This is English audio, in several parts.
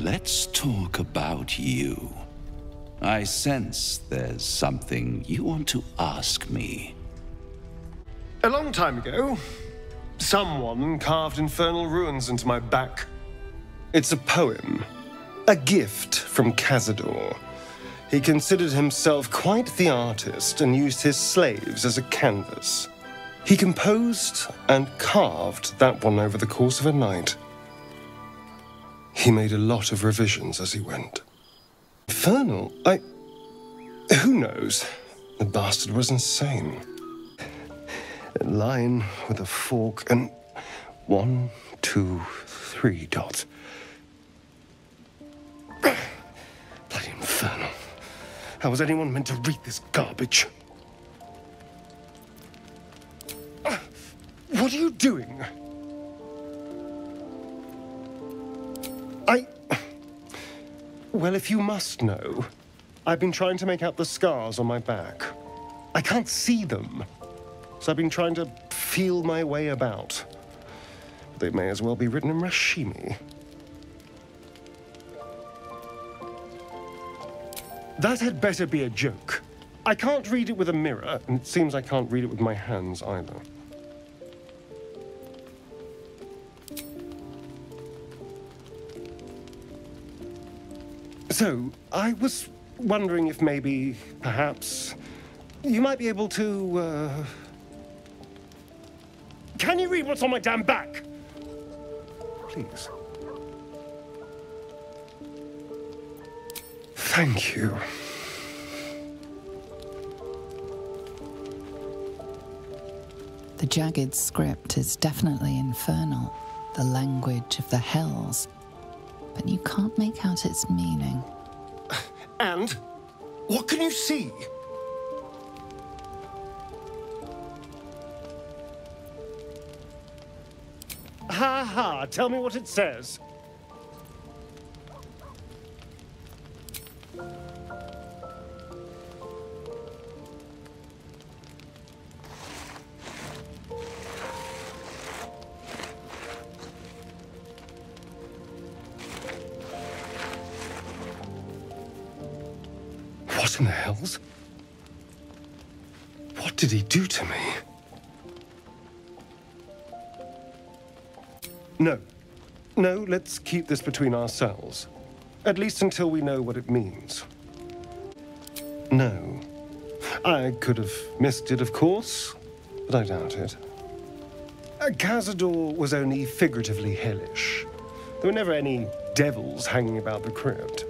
let's talk about you. I sense there's something you want to ask me. A long time ago, someone carved infernal runes into my back. It's a poem, a gift from Cazador. He considered himself quite the artist and used his slaves as a canvas. He composed and carved that one over the course of a night. He made a lot of revisions as he went. Infernal? Who knows? The bastard was insane. A line with a fork and 1, 2, 3 dots. Bloody infernal. How was anyone meant to read this garbage? What are you doing? Well, if you must know, I've been trying to make out the scars on my back. I can't see them, so I've been trying to feel my way about. But they may as well be written in Rashimi. That had better be a joke. I can't read it with a mirror, and it seems I can't read it with my hands either. So, I was wondering if maybe, perhaps, you might be able to, Can you read what's on my damn back? Please. Thank you. The jagged script is definitely infernal, the language of the hells. But you can't make out its meaning. And? What can you see? Ha ha, tell me what it says. What in the hells? What did he do to me? No. No, let's keep this between ourselves. At least until we know what it means. No. I could have missed it, of course, but I doubt it. Cazador was only figuratively hellish. There were never any devils hanging about the crypt.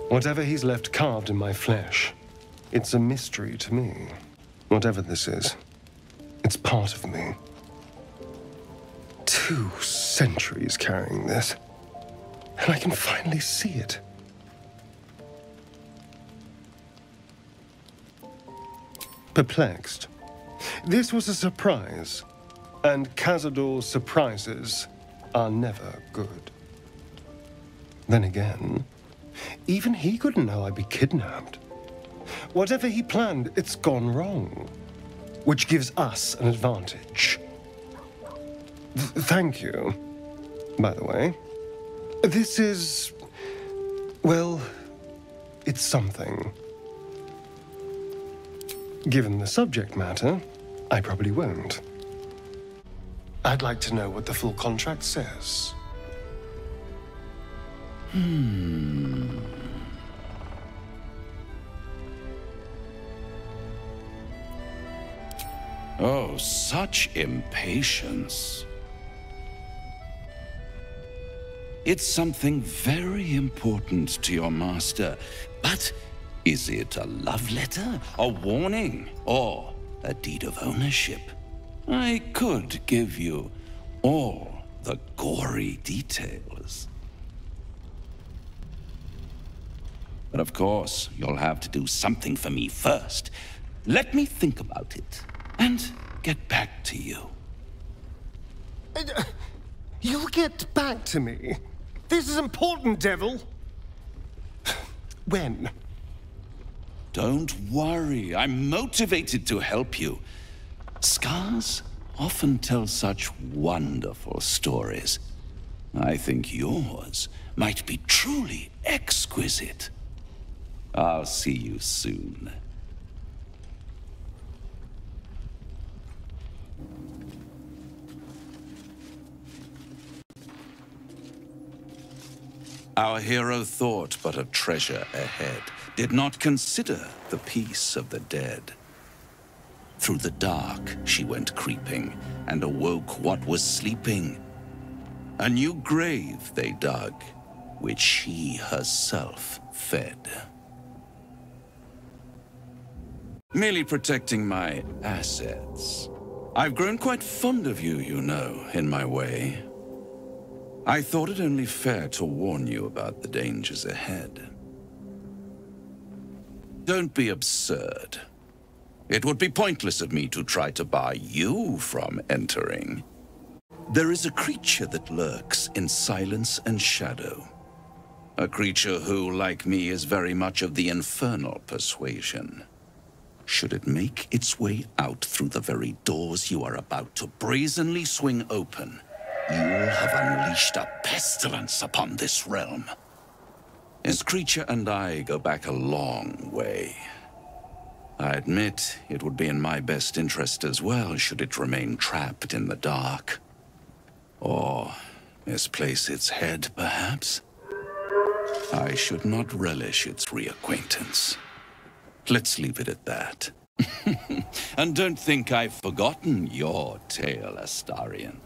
Whatever he's left carved in my flesh, it's a mystery to me. Whatever this is, it's part of me. 2 centuries carrying this, and I can finally see it. Perplexed. This was a surprise, and Cazador's surprises are never good. Then again, even he couldn't know I'd be kidnapped. Whatever he planned, it's gone wrong, which gives us an advantage. Thank you, by the way. This is, well, it's something. Given the subject matter, I probably won't. I'd like to know what the full contract says. Oh, such impatience. It's something very important to your master, but is it a love letter, a warning, or a deed of ownership? I could give you all the gory details. But of course, you'll have to do something for me first. Let me think about it and get back to you. You'll get back to me? This is important, devil. When? Don't worry, I'm motivated to help you. Scars often tell such wonderful stories. I think yours might be truly exquisite. I'll see you soon. Our hero thought but of treasure ahead, did not consider the peace of the dead. Through the dark she went creeping, and awoke what was sleeping. A new grave they dug, which she herself fed. Merely protecting my assets. I've grown quite fond of you, you know, in my way. I thought it only fair to warn you about the dangers ahead. Don't be absurd. It would be pointless of me to try to bar you from entering. There is a creature that lurks in silence and shadow. A creature who, like me, is very much of the infernal persuasion. Should it make its way out through the very doors you are about to brazenly swing open, you'll have unleashed a pestilence upon this realm. This creature and I go back a long way. I admit it would be in my best interest as well should it remain trapped in the dark. Or misplace its head, perhaps? I should not relish its reacquaintance. Let's leave it at that. And don't think I've forgotten your tale, Astarion.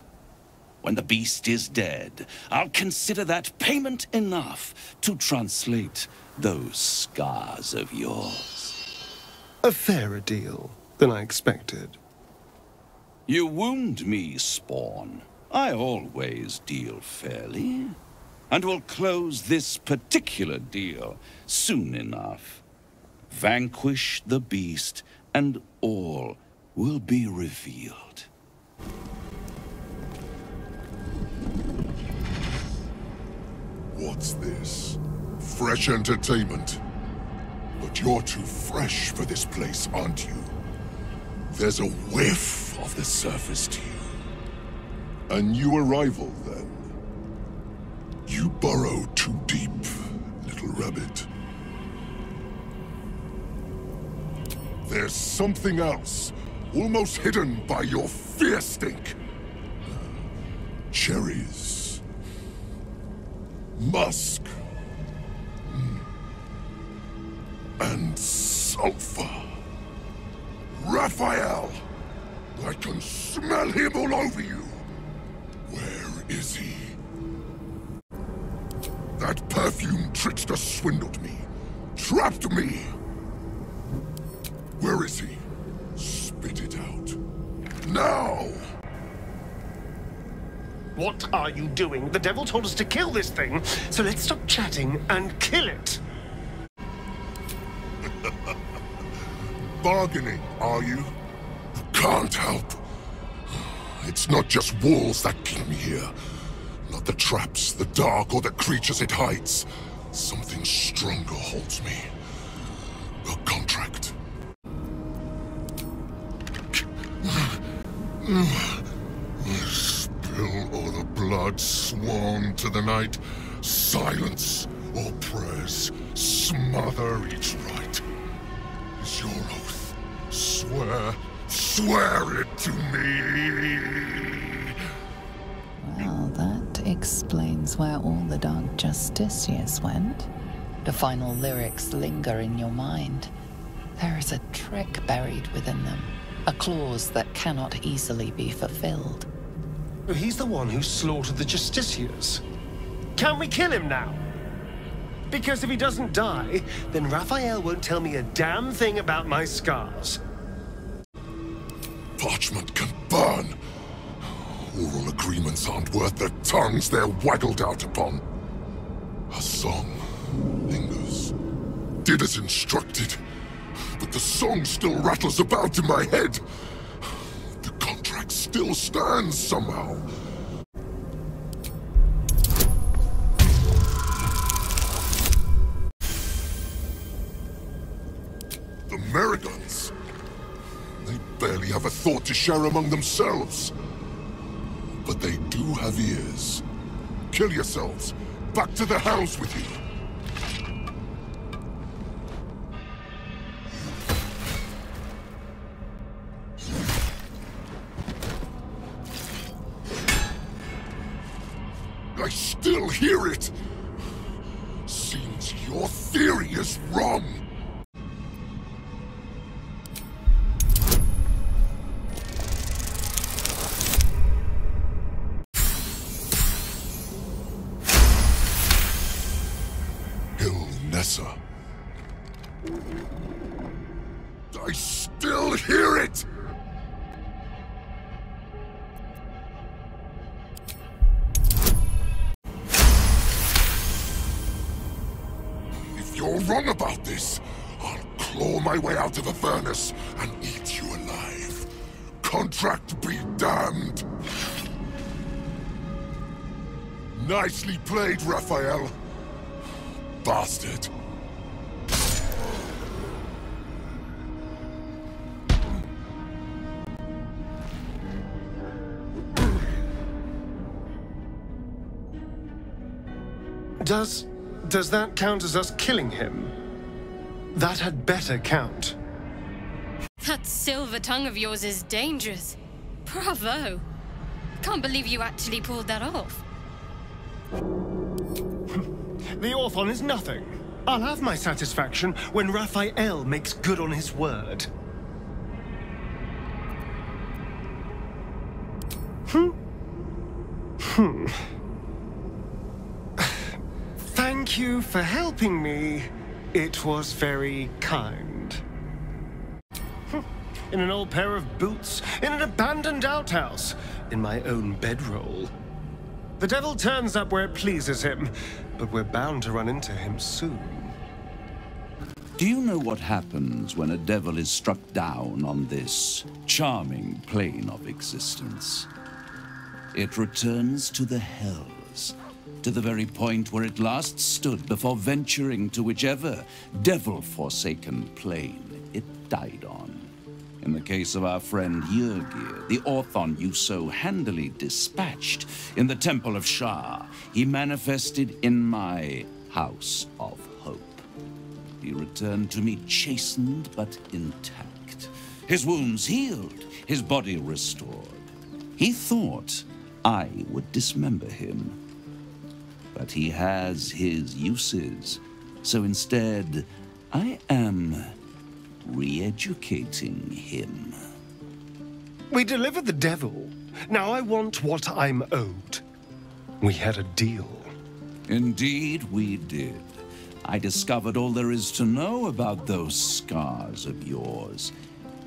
When the beast is dead, I'll consider that payment enough to translate those scars of yours. A fairer deal than I expected. You wound me, Spawn. I always deal fairly. And will close this particular deal soon enough. Vanquish the beast, and all will be revealed. What's this? Fresh entertainment? But you're too fresh for this place, aren't you? There's a whiff of the surface to you. A new arrival, then. You burrow too deep, little rabbit. There's something else, almost hidden by your fear stink. Cherries. Musk. And sulfur. Raphael! I can smell him all over you. Where is he? That perfume trickster swindled me. Trapped me. Where is he? Spit it out. Now! What are you doing? The devil told us to kill this thing, so let's stop chatting and kill it. Bargaining, are you? Can't help. It's not just walls that keep me here. Not the traps, the dark, or the creatures it hides. Something stronger holds me. A contract. Spill all the blood sworn to the night. Silence all prayers. Smother each right. Is your oath. Swear it to me. Well, that explains where all the Dark Justiciars went. The final lyrics linger in your mind. There is a trick buried within them. A clause that cannot easily be fulfilled. He's the one who slaughtered the Justiciars. Can we kill him now? Because if he doesn't die, then Raphael won't tell me a damn thing about my scars. Parchment can burn. Oral agreements aren't worth the tongues they're waggled out upon. A song lingers. Did as instructed, but the song still rattles about in my head. The contract still stands somehow. The Merigons. They barely have a thought to share among themselves. But they do have ears. kill yourselves. Back to the hells with you. I still hear it! Seems your theory is wrong! Nessa. I still hear it! If you're wrong about this, I'll claw my way out of the furnace and eat you alive. Contract be damned! Nicely played, Raphael. Bastard. Does that count as us killing him? That had better count. That silver tongue of yours is dangerous. Bravo. Can't believe you actually pulled that off. The Orthon is nothing. I'll have my satisfaction when Raphael makes good on his word. Thank you for helping me. It was very kind. In an old pair of boots, in an abandoned outhouse, in my own bedroll. The devil turns up where it pleases him, but we're bound to run into him soon. Do you know what happens when a devil is struck down on this charming plane of existence? It returns to the hells, to the very point where it last stood before venturing to whichever devil-forsaken plane it died on. In the case of our friend Yrgir, the Orthon you so handily dispatched in the Temple of Shah, he manifested in my House of Hope. He returned to me chastened but intact, his wounds healed, his body restored. He thought I would dismember him, but he has his uses, so instead I am re-educating him. We delivered the devil. Now I want what I'm owed. We had a deal. Indeed we did. I discovered all there is to know about those scars of yours.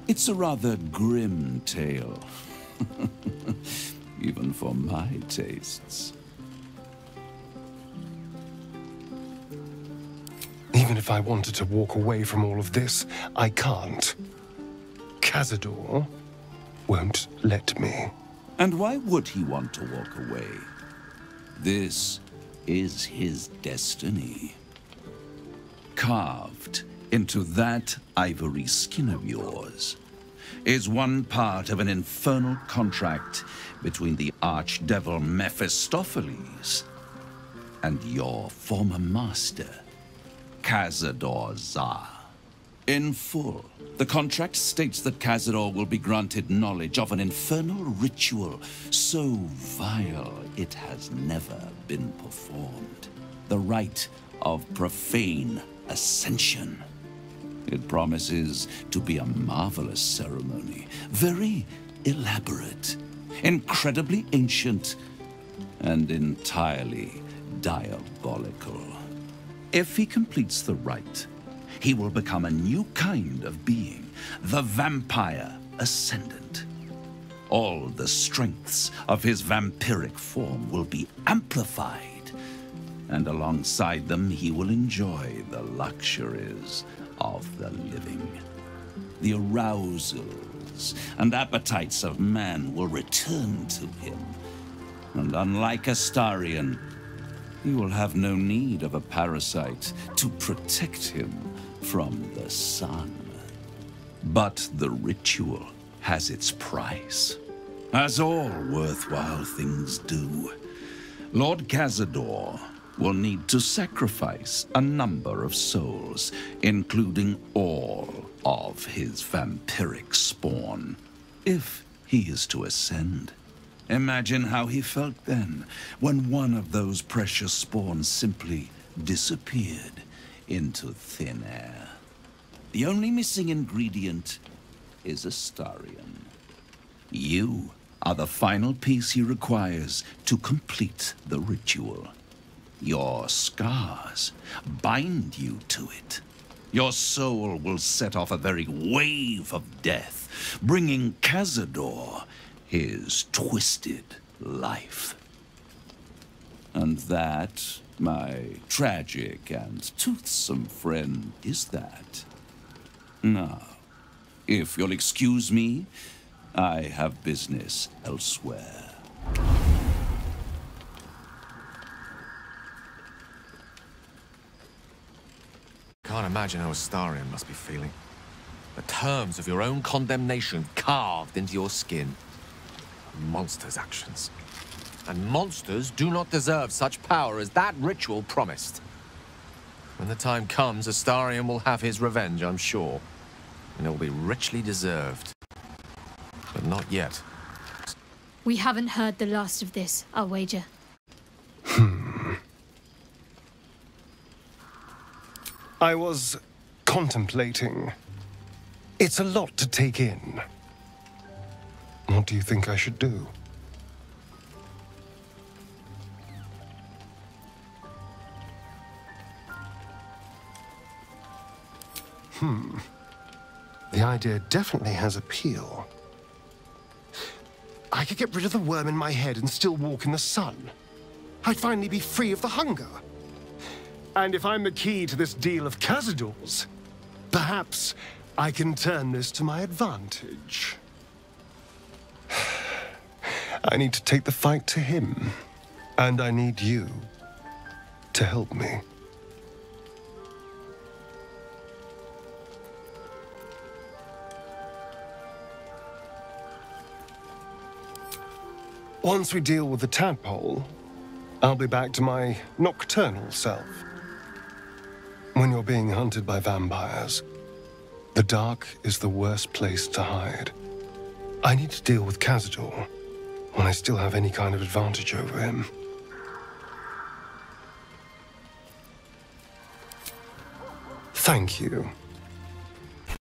It's a rather grim tale. Even for my tastes. Even if I wanted to walk away from all of this, I can't. Cazador won't let me. And why would he want to walk away? This is his destiny. Carved into that ivory skin of yours is one part of an infernal contract between the archdevil Mephistopheles and your former master, Cazador Za. In full, the contract states that Cazador will be granted knowledge of an infernal ritual so vile it has never been performed. The rite of profane ascension. It promises to be a marvelous ceremony, very elaborate, incredibly ancient, and entirely diabolical. If he completes the rite, he will become a new kind of being, the Vampire Ascendant. All the strengths of his vampiric form will be amplified, and alongside them he will enjoy the luxuries of the living. The arousals and appetites of man will return to him, and unlike Astarion, he will have no need of a parasite to protect him from the sun. But the ritual has its price, as all worthwhile things do. Lord Cazador will need to sacrifice a number of souls, including all of his vampiric spawn, if he is to ascend. Imagine how he felt then, when one of those precious spawns simply disappeared into thin air. The only missing ingredient is Astarion. You are the final piece he requires to complete the ritual. Your scars bind you to it. Your soul will set off a very wave of death, bringing Cazador his twisted life. And that, my tragic and toothsome friend, is that. Now, if you'll excuse me, I have business elsewhere. Can't imagine how Astarion must be feeling. The terms of your own condemnation carved into your skin. A monster's actions. And monsters do not deserve such power as that ritual promised. When the time comes, Astarion will have his revenge, I'm sure. And it will be richly deserved. But not yet. We haven't heard the last of this, I'll wager. I was contemplating. It's a lot to take in. What do you think I should do? The idea definitely has appeal. I could get rid of the worm in my head and still walk in the sun. I'd finally be free of the hunger. And if I'm the key to this deal of Cazador's, perhaps I can turn this to my advantage. I need to take the fight to him, and I need you to help me. Once we deal with the tadpole, I'll be back to my nocturnal self. When you're being hunted by vampires, the dark is the worst place to hide. I need to deal with Cazador when I still have any kind of advantage over him. Thank you.